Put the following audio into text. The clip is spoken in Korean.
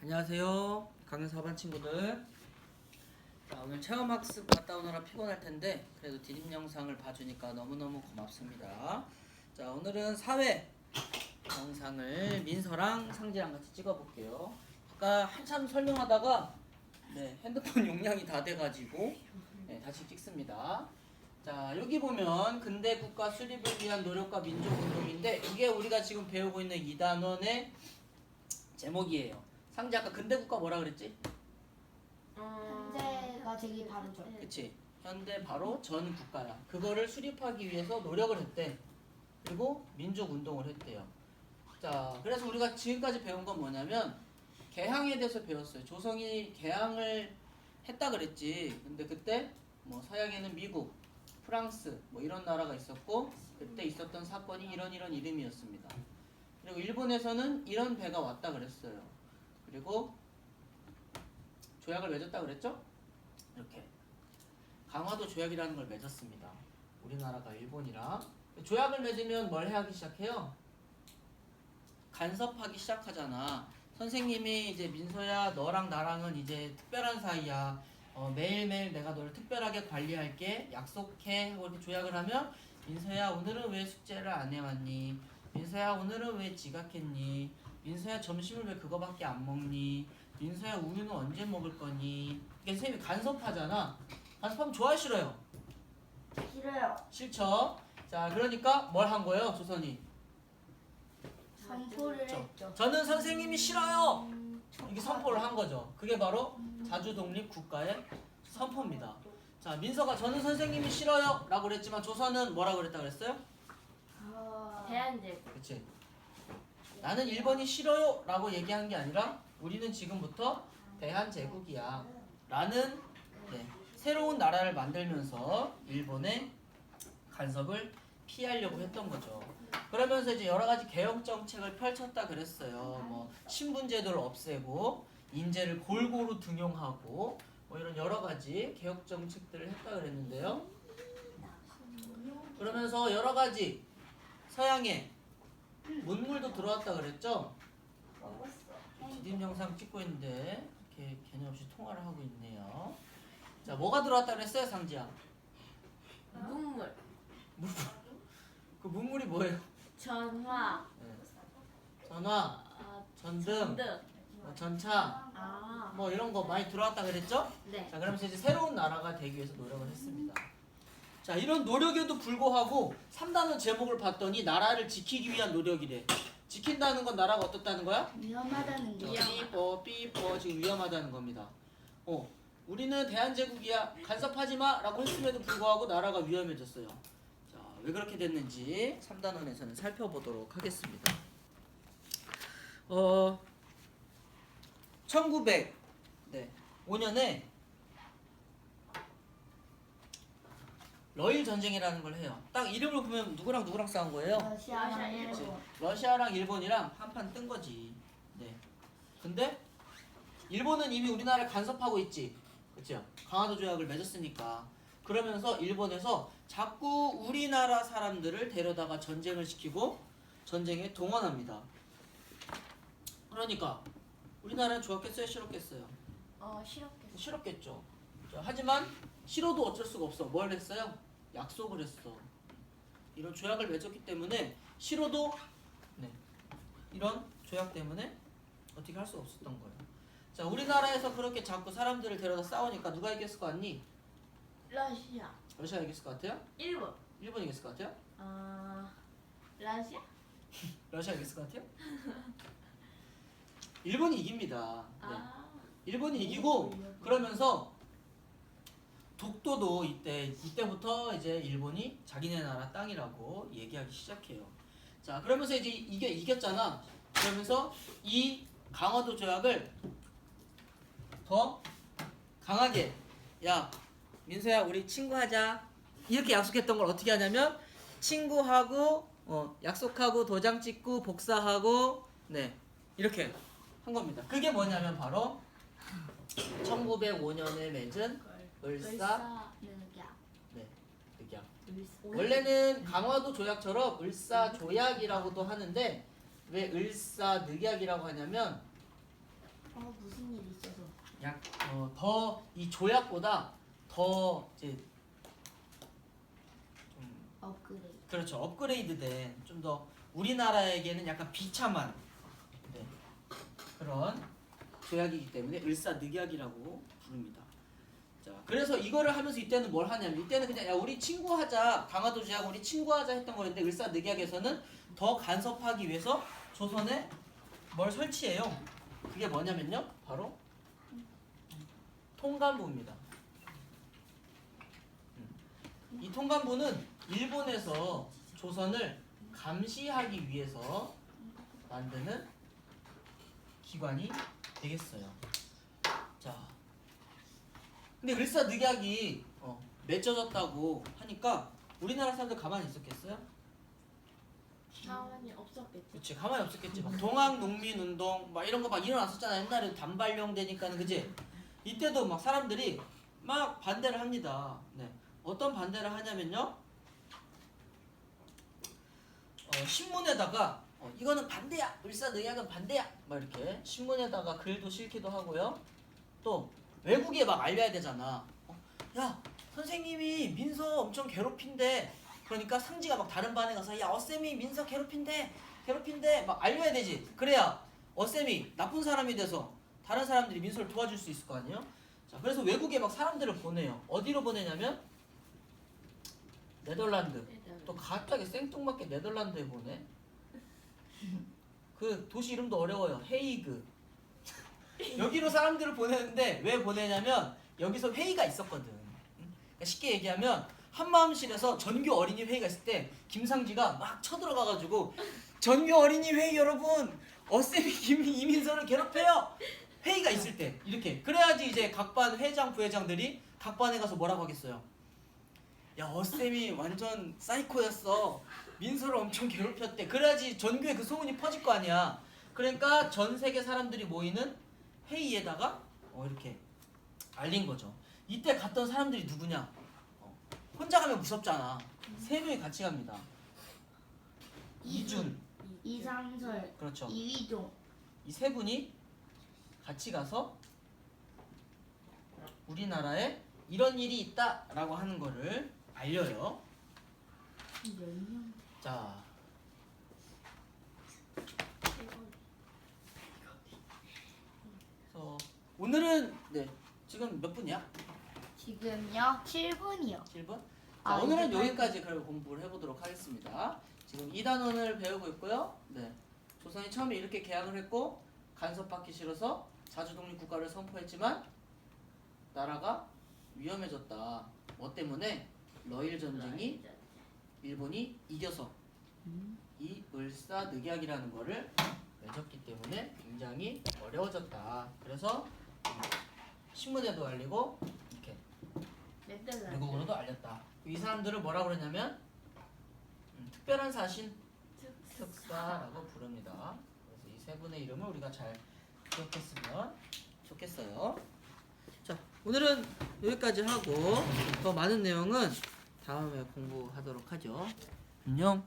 안녕하세요. 강연 4반 친구들. 자, 오늘 체험학습 갔다 오느라 피곤할 텐데 그래도 디딤 영상을 봐주니까 너무너무 고맙습니다. 자, 오늘은 사회 영상을 민서랑 상지랑 같이 찍어볼게요. 아까 한참 설명하다가 핸드폰 용량이 다 돼가지고 다시 찍습니다. 자, 여기 보면 근대 국가 수립을 위한 노력과 민족운동인데 이게 우리가 지금 배우고 있는 2단원의 제목이에요. 상지 아까 근대 국가 뭐라 그랬지? 현재가 되기 바로 전. 그치? 현대 바로 전 국가야. 그거를 수립하기 위해서 노력을 했대. 그리고 민족 운동을 했대요. 자, 그래서 우리가 지금까지 배운 건 뭐냐면 개항에 대해서 배웠어요. 조선이 개항을 했다 그랬지. 근데 그때 뭐 서양에는 미국, 프랑스 뭐 이런 나라가 있었고 그때 있었던 사건이 이런 이름이었습니다. 그리고 일본에서는 이런 배가 왔다 그랬어요. 그리고 조약을 맺었다 그랬죠? 이렇게 강화도 조약이라는 걸 맺었습니다. 우리나라가 일본이랑 조약을 맺으면 뭘 하기 시작해요? 간섭하기 시작하잖아. 선생님이 이제 민서야 너랑 나랑은 이제 특별한 사이야. 매일매일 내가 너를 특별하게 관리할게. 약속해. 하고 이렇게 조약을 하면 민서야 오늘은 왜 숙제를 안 해왔니? 민서야 오늘은 왜 지각했니? 민서야 점심을 왜 그거밖에 안 먹니? 민서야 우유는 언제 먹을 거니? 이게 선생님이 간섭하잖아. 간섭하면 좋아요 싫어요? 싫어요. 싫죠? 자 그러니까 뭘 한 거예요 조선이? 선포를 했죠. 저는 선생님이 싫어요. 이게 선포를 한 거죠. 그게 바로 자주독립 국가의 선포입니다. 자 민서가 저는 선생님이 싫어요 라고 그랬지만 조선은 뭐라고 그랬다 그랬어요? 대한제. 그치? 나는 일본이 싫어요 라고 얘기한 게 아니라 우리는 지금부터 대한제국이야 라는 새로운 나라를 만들면서 일본의 간섭을 피하려고 했던 거죠. 그러면서 이제 여러 가지 개혁 정책을 펼쳤다 그랬어요. 뭐 신분제도를 없애고 인재를 골고루 등용하고 뭐 이런 여러 가지 개혁 정책들을 했다 그랬는데요. 그러면서 여러 가지 서양의 문물도 들어왔다 그랬죠. 디딤 영상 찍고 있는데 이렇게 개념 없이 통화를 하고 있네요. 자, 뭐가 들어왔다 그랬어요, 상지야? 문물. 그 문물이 뭐예요? 전화. 전화, 전등, 등. 전차, 뭐 이런 거 많이 들어왔다 그랬죠? 네. 자, 그러면서 이제 새로운 나라가 되기 위해서 노력을 했습니다. 자, 이런 노력에도 불구하고 3단원 제목을 봤더니 나라를 지키기 위한 노력이래. 지킨다는 건 나라가 어떻다는 거야? 위험하다는 거. 삐뽀 지금 위험하다는 겁니다. 우리는 대한제국이야 간섭하지 마 라고 했음에도 불구하고 나라가 위험해졌어요. 자, 왜 그렇게 됐는지 3단원에서는 살펴보도록 하겠습니다. 1905년에 러일 전쟁이라는 걸 해요. 딱 이름을 보면 누구랑 싸운 거예요? 러시아랑 일본. 러시아랑 일본이랑 한판 뜬 거지. 근데 일본은 이미 우리나라를 간섭하고 있지. 그쵸? 강화도 조약을 맺었으니까. 그러면서 일본에서 자꾸 우리나라 사람들을 데려다가 전쟁을 시키고 전쟁에 동원합니다. 그러니까 우리나라는 좋았겠어요? 싫었겠어요? 싫었겠어. 싫었겠죠. 자, 하지만 싫어도 어쩔 수가 없어. 뭘 했어요? 약속을 했어. 이런 조약을 맺었기 때문에 싫어도 이런 조약 때문에 어떻게 할 수 없었던 거예요. 자, 우리나라에서 그렇게 자꾸 사람들을 데려다 싸우니까 누가 이겼을 것 같니? 러시아. 러시아가 이겼을 것 같아요? 일본. 일본이 이겼을 것 같아요? 러시아. 러시아가 이겼을 것 같아요? 일본이 이깁니다. 일본이 이기고 그러면서 독도도 이때부터 이제 일본이 자기네 나라 땅이라고 얘기하기 시작해요. 자, 그러면서 이제 이게 이겼잖아. 그러면서 이 강화도 조약을 더 강하게 야 민서야 우리 친구하자 이렇게 약속했던 걸 어떻게 하냐면 친구하고 약속하고 도장 찍고 복사하고 이렇게 한 겁니다. 그게 뭐냐면 바로 1905년에 맺은 을사늑약. 원래는 강화도 조약처럼 을사조약이라고도 하는데 왜 을사늑약이라고 하냐면 무슨 일 있어서. 더 이 조약보다 더 이제 좀 업그레이드. 그렇죠. 업그레이드된 좀 더 우리나라에게는 약간 비참한 네, 그런 조약이기 때문에 을사늑약이라고 부릅니다. 자, 그래서 이거를 하면서 이때는 뭘 하냐면 이때는 그냥 야 우리 친구하자 강화도 조약 우리 친구하자 했던 거였는데 을사늑약에서는 더 간섭하기 위해서 조선에 뭘 설치해요. 그게 뭐냐면요. 바로 통감부입니다. 이 통감부는 일본에서 조선을 감시하기 위해서 만드는 기관이 되겠어요. 자, 근데 을사늑약이 맺어졌다고 하니까 우리나라 사람들 가만히 있었겠어요? 가만히 없었겠지. 그치, 가만히 없었겠지. 막 동학농민운동 막 이런 거 막 일어났었잖아. 옛날에 단발령 되니까는 그지? 이때도 막 사람들이 막 반대를 합니다. 네, 어떤 반대를 하냐면요. 신문에다가 이거는 반대야, 을사늑약은 반대야, 막 이렇게 신문에다가 글도 실기도 하고요. 또 외국에 막 알려야 되잖아. 야 선생님이 민서 엄청 괴롭힌대. 그러니까 상지가 막 다른 반에 가서 야 어쌤이 민서 괴롭힌대 막 알려야 되지. 그래야 어쌤이 나쁜 사람이 돼서 다른 사람들이 민서를 도와줄 수 있을 거 아니에요. 자, 그래서 외국에 막 사람들을 보내요. 어디로 보내냐면 네덜란드. 또 갑자기 생뚱맞게 네덜란드에 보내. 그 도시 이름도 어려워요. 헤이그. 여기로 사람들을 보내는데 왜 보내냐면 여기서 회의가 있었거든. 그러니까 쉽게 얘기하면 한마음실에서 전교 어린이 회의가 있을 때 김상지가 막 쳐들어가가지고 전교 어린이 회의 여러분 어쌤이 이민서를 괴롭혀요. 회의가 있을 때 이렇게 그래야지 이제 각 반 회장 부회장들이 각 반에 가서 뭐라고 하겠어요. 야 어쌤이 완전 사이코였어. 민서를 엄청 괴롭혔대. 그래야지 전교에 그 소문이 퍼질 거 아니야. 그러니까 전 세계 사람들이 모이는 회의에다가 이렇게 알린 거죠. 이때 갔던 사람들이 누구냐? 혼자 가면 무섭잖아. 세 명이 같이 갑니다. 이준, 이상설, 그렇죠. 이위종. 이 세 분이 같이 가서 우리나라에 이런 일이 있다라고 하는 거를 알려요. 몇 명? 자, 그래서 오늘은 네 지금 몇 분이야? 지금요 7분이요. 7분? 자, 아, 오늘은 이제 여기까지 그럼 공부를 해보도록 하겠습니다. 지금 2단원을 배우고 있고요. 네, 조선이 처음에 이렇게 개항을 했고 간섭받기 싫어서 자주독립국가를 선포했지만 나라가 위험해졌다. 뭐 때문에? 러일 전쟁이 일본이 이겨서 이 을사늑약이라는 거를 맺었기 때문에 굉장히 어려워졌다. 그래서 신문에도 알리고 이렇게 외국으로도 알렸다. 이 사람들을 뭐라 그러냐면 특별한 사신 특사라고 부릅니다. 그래서 이 세 분의 이름을 우리가 잘 기억했으면 좋겠어요. 자, 오늘은 여기까지 하고 더 많은 내용은 다음에 공부하도록 하죠. 안녕.